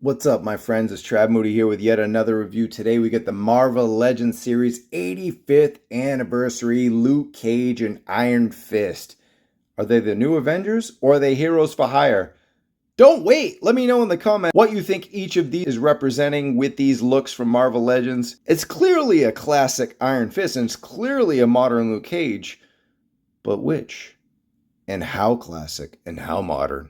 What's up, my friends? It's Moody here with yet another review. Today we get the Marvel Legends series 85th anniversary Luke Cage and Iron Fist. Are they the new Avengers or are they heroes for hire? Don't wait! Let me know in the comments what you think each of these is representing with these looks from Marvel Legends. It's clearly a classic Iron Fist and it's clearly a modern Luke Cage. But which? And how classic and how modern?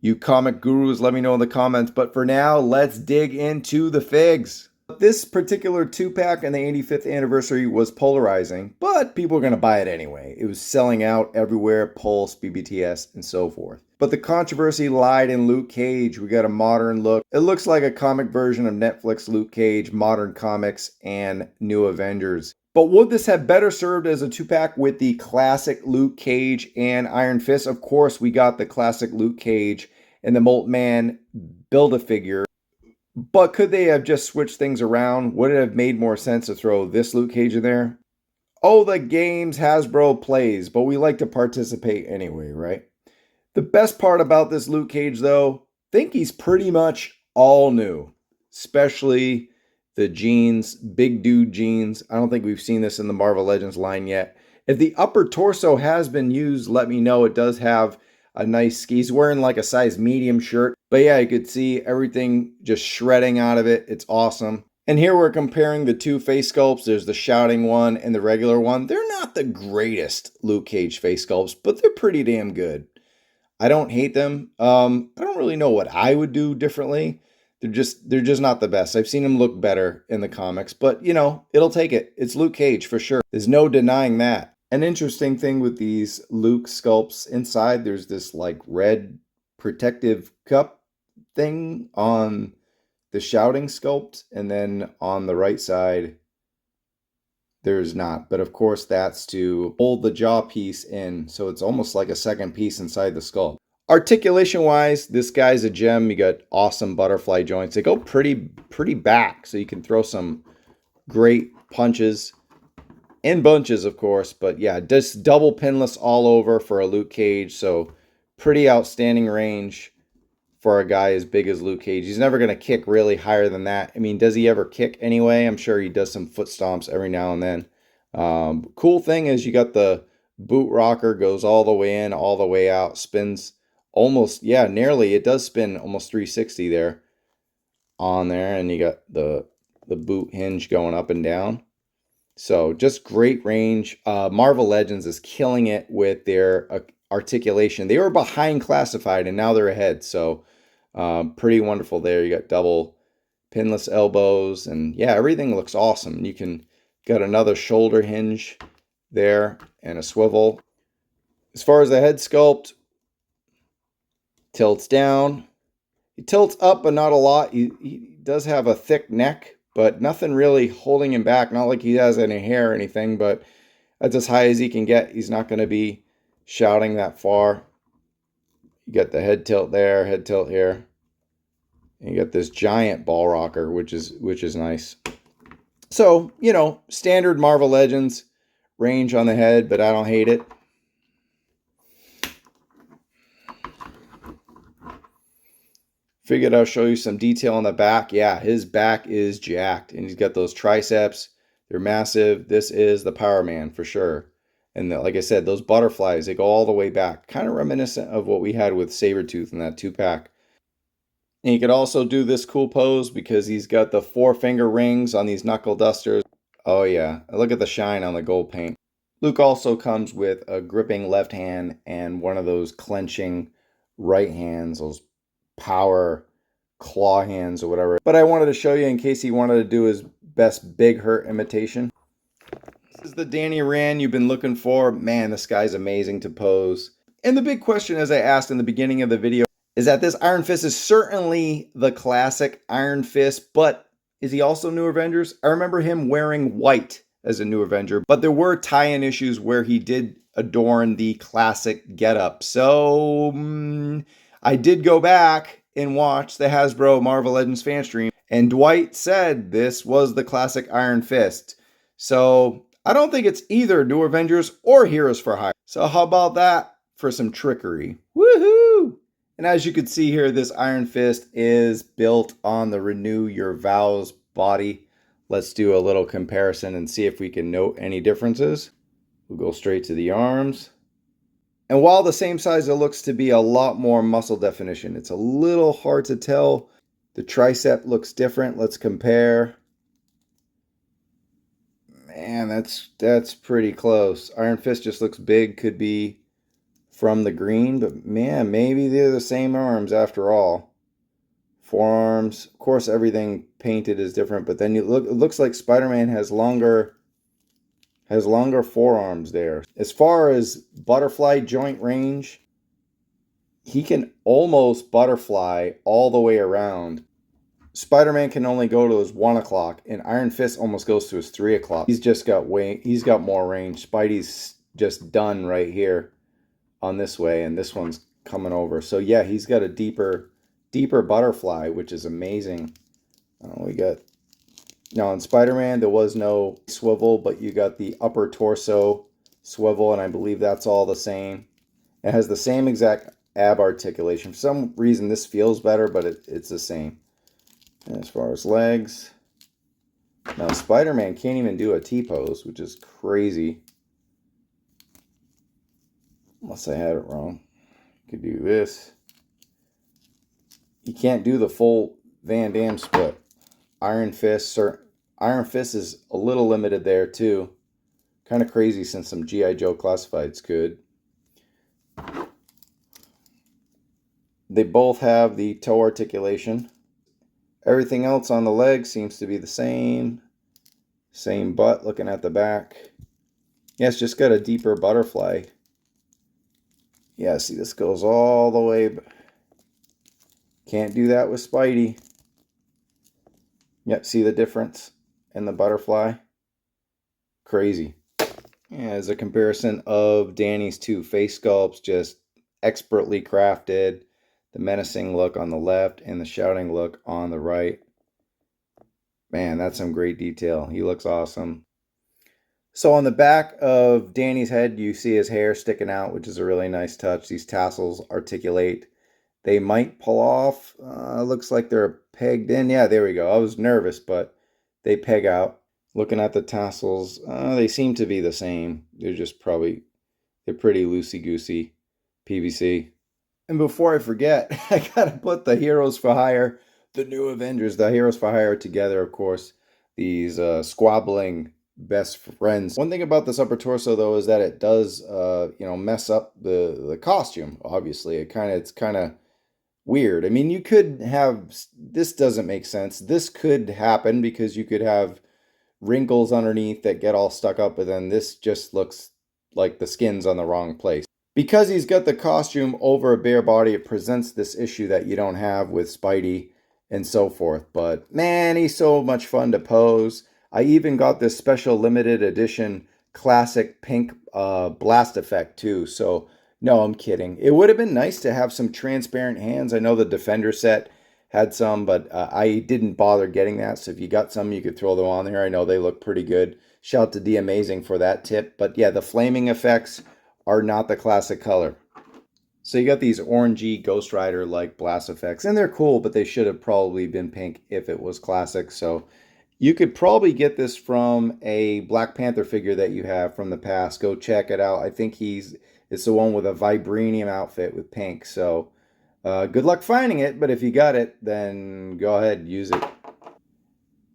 You comic gurus, let me know in the comments. But for now, let's dig into the figs. This particular 2-pack and the 85th anniversary was polarizing, but people were going to buy it anyway. It was selling out everywhere, Pulse, BBTS, and so forth. But the controversy lied in Luke Cage. We got a modern look. It looks like a comic version of Netflix Luke Cage, Modern Comics, and New Avengers. But would this have better served as a 2-pack with the classic Luke Cage and Iron Fist? Of course, we got the classic Luke Cage and the Molten Man Build-A-Figure. But could they have just switched things around? Would it have made more sense to throw this Luke Cage in there? Oh, the games Hasbro plays, but we like to participate anyway, right? The best part about this Luke Cage, though, I think he's pretty much all new. Especially the jeans, big dude jeans. I don't think we've seen this in the Marvel Legends line yet. If the upper torso has been used, let me know. It does have a nice, he's wearing like a size medium shirt. But yeah, you could see everything just shredding out of it. It's awesome. And here we're comparing the two face sculpts. There's the shouting one and the regular one. They're not the greatest Luke Cage face sculpts, but they're pretty damn good. I don't hate them. I don't really know what I would do differently. They're just not the best. I've seen them look better in the comics, but you know, it'll take it. It's Luke Cage for sure. There's no denying that. An interesting thing with these Luke sculpts inside, there's this like red protective cup thing on the shouting sculpt, and then on the right side there's not. But of course that's to hold the jaw piece in, so it's almost like a second piece inside the sculpt. Articulation wise, this guy's a gem. You got awesome butterfly joints. They go pretty back, so you can throw some great punches. In bunches, of course, but yeah, just double pinless all over for a Luke Cage, so pretty outstanding range for a guy as big as Luke Cage. He's never going to kick really higher than that. I mean, does he ever kick anyway? I'm sure he does some foot stomps every now and then. Cool thing is you got the boot rocker, goes all the way in, all the way out, spins almost, yeah, nearly, it does spin almost 360 there on there, and you got the boot hinge going up and down. So just great range. Marvel Legends is killing it with their articulation. They were behind Classified and now they're ahead. So pretty wonderful there. You got double pinless elbows and yeah, everything looks awesome. You can got another shoulder hinge there and a swivel. As far as the head sculpt, tilts down. He tilts up, but not a lot. He does have a thick neck, but nothing really holding him back. Not like he has any hair or anything, but that's as high as he can get. He's not going to be shouting that far. You got the head tilt there, head tilt here. And you got this giant ball rocker, which is nice. So, you know, standard Marvel Legends range on the head, but I don't hate it. Figured I'll show you some detail on the back. Yeah, his back is jacked, and he's got those triceps. They're massive. This is the Power Man for sure. And like I said, those butterflies, they go all the way back. Kind of reminiscent of what we had with Sabretooth in that 2-pack. And he could also do this cool pose because he's got the 4-finger rings on these knuckle dusters. Oh yeah, look at the shine on the gold paint. Luke also comes with a gripping left hand and one of those clenching right hands, those power claw hands or whatever. But I wanted to show you in case he wanted to do his best Big Hurt imitation. This is the Danny Rand you've been looking for. Man, this guy's amazing to pose. And the big question, as I asked in the beginning of the video, is that this Iron Fist is certainly the classic Iron Fist, but is he also New Avengers? I remember him wearing white as a New Avenger, but there were tie-in issues where he did adorn the classic getup. So I did go back and watch the Hasbro Marvel Legends fan stream, and Dwight said this was the classic Iron Fist. So I don't think it's either New Avengers or Heroes for Hire. So how about that for some trickery? Woohoo! And as you can see here, this Iron Fist is built on the Renew Your Vows body. Let's do a little comparison and see if we can note any differences. We'll go straight to the arms. And while the same size, it looks to be a lot more muscle definition. It's a little hard to tell. The tricep looks different. Let's compare. Man, that's pretty close. Iron Fist just looks big. Could be from the green, but man, maybe they're the same arms after all. Forearms, of course, everything painted is different, but then it looks like Spider-Man has longer forearms there. As far as butterfly joint range, he can almost butterfly all the way around. Spider-Man can only go to his 1 o'clock, and Iron Fist almost goes to his 3 o'clock. He's got more range. Spidey's just done right here on this way, and this one's coming over. So yeah, he's got a deeper butterfly, which is amazing. We got now in Spider-Man there was no swivel, but you got the upper torso swivel, and I believe that's all the same. It has the same exact ab articulation. For some reason this feels better, but it's the same. And as far as legs, now Spider-Man can't even do a T-pose, which is crazy. Unless I had it wrong. You could do this. You can't do the full Van Damme split. Iron Fist is a little limited there too. Kind of crazy since some G.I. Joe classifieds could. They both have the toe articulation. Everything else on the leg seems to be the same. Same butt looking at the back. Yeah, it's just got a deeper butterfly. Yeah, see, this goes all the way. Can't do that with Spidey. Yep, see the difference in the butterfly? Crazy. Yeah, as a comparison of Danny's two face sculpts, just expertly crafted. The menacing look on the left and the shouting look on the right. Man, that's some great detail. He looks awesome. So on the back of Danny's head, you see his hair sticking out, which is a really nice touch. These tassels articulate. They might pull off. Looks like they're pegged in. Yeah, there we go. I was nervous, but they peg out. Looking at the tassels, they seem to be the same. They're pretty loosey-goosey PVC. And before I forget, I gotta put the Heroes for Hire, the new Avengers, the Heroes for Hire together, of course. These squabbling best friends. One thing about this upper torso, though, is that it does, mess up the costume. Obviously, it's kind of weird. I mean, you could have this doesn't make sense. This could happen because you could have wrinkles underneath that get all stuck up, but then this just looks like the skin's on the wrong place. Because he's got the costume over a bare body, it presents this issue that you don't have with Spidey and so forth. But man, he's so much fun to pose. I even got this special limited edition classic pink blast effect too. So no, I'm kidding. It would have been nice to have some transparent hands. I know the Defender set had some, but I didn't bother getting that. So if you got some, you could throw them on there. I know they look pretty good. Shout out to D Amazing for that tip. But yeah, the flaming effects are not the classic color. So you got these orangey Ghost Rider like blast effects, and they're cool, but they should have probably been pink if it was classic. So you could probably get this from a Black Panther figure that you have from the past. Go check it out. I think it's the one with a vibranium outfit with pink. So good luck finding it, but if you got it, then go ahead and use it.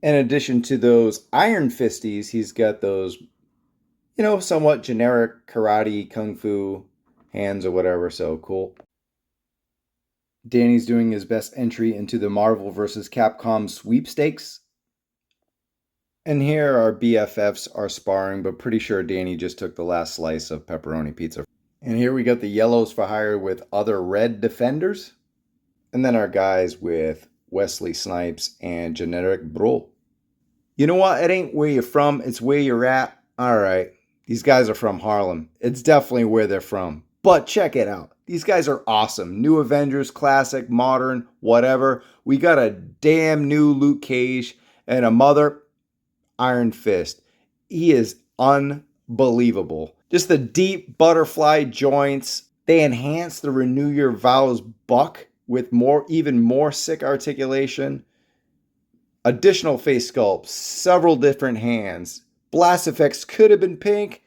In addition to those Iron Fisties, he's got those somewhat generic karate, kung fu hands or whatever, so cool. Danny's doing his best entry into the Marvel vs. Capcom sweepstakes. And here our BFFs are sparring, but pretty sure Danny just took the last slice of pepperoni pizza. And here we got the yellows for hire with other red defenders. And then our guys with Wesley Snipes and Generic Bro. You know what? It ain't where you're from, it's where you're at. All right. These guys are from Harlem. It's definitely where they're from. But check it out. These guys are awesome. New Avengers, classic, modern, whatever. We got a damn new Luke Cage and a mother Iron Fist. He is unbelievable. Just the deep butterfly joints. They enhanced the Renew Your Vows buck with even more sick articulation, additional face sculpts, several different hands. Blast effects could have been pink,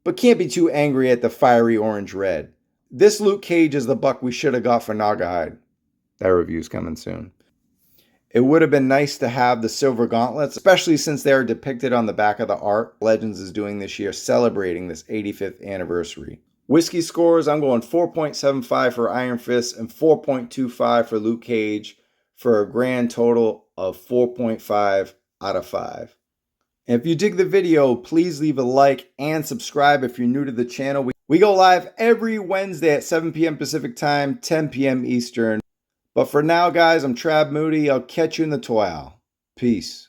but can't be too angry at the fiery orange red. This Luke Cage is the buck we should have got for Naugahyde. That review's coming soon. It would have been nice to have the silver gauntlets, especially since they are depicted on the back of the art Legends is doing this year, celebrating this 85th anniversary. Whiskey scores, I'm going 4.75 for Iron Fist and 4.25 for Luke Cage for a grand total of 4.5 out of 5. And if you dig the video, please leave a like and subscribe if you're new to the channel. We go live every Wednesday at 7 p.m. Pacific Time, 10 p.m. Eastern. But for now, guys, I'm Moody. I'll catch you in the toy aisle. Peace.